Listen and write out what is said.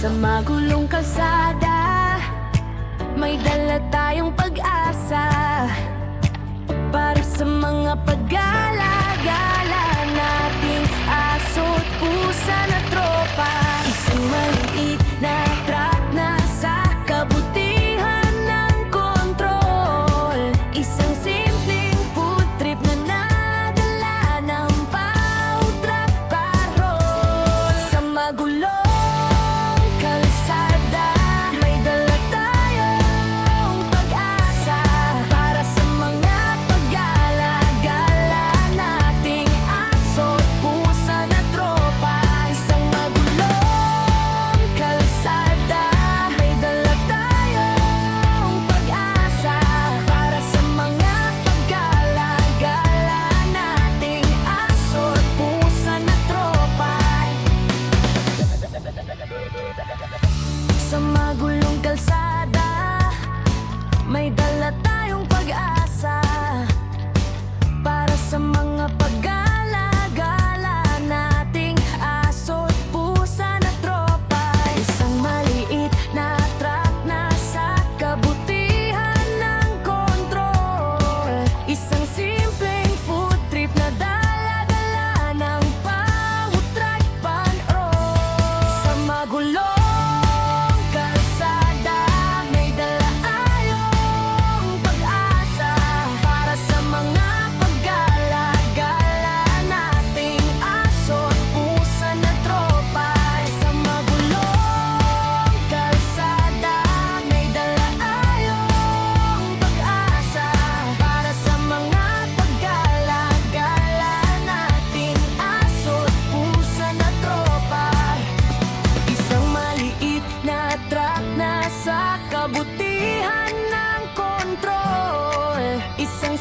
Sa magulong kalsada, may dala tayong pag-asa para sa mga paggala-gala nating aso't pusa na tropa. Isang maliit na truck na sa kabutihan ng kontrol, isang simpleng food trip na nadala ng Pau Truck Patrol. Sa magulong kalsada, may dala tayong pag-asa para sa mga paggala-gala nating aso't pusa na tropa. Isang magulong kalsada, may dala tayong pag-asa para sa mga paggala-gala nating aso't pusa na tropa. Sa magulong kalsada, may dala tayong pag-asa para sa mga paggala-gala nating aso't pusa na tropa. Isang maliit na truck na sa kabutihan ng kontrol, isang simpleng food trip na dala-dala ng Pau Truck Patrol. Sa magulong kalsada, may dala tayong pag-asa para sa mga paggala-gala nating aso't pusa na tropa. Sa magulong kalsada, may dala tayong pag-asa para sa mga paggala-gala nating aso't pusa na tropa. Isang maliit na truck na sa kabutihan ng kontrol, isang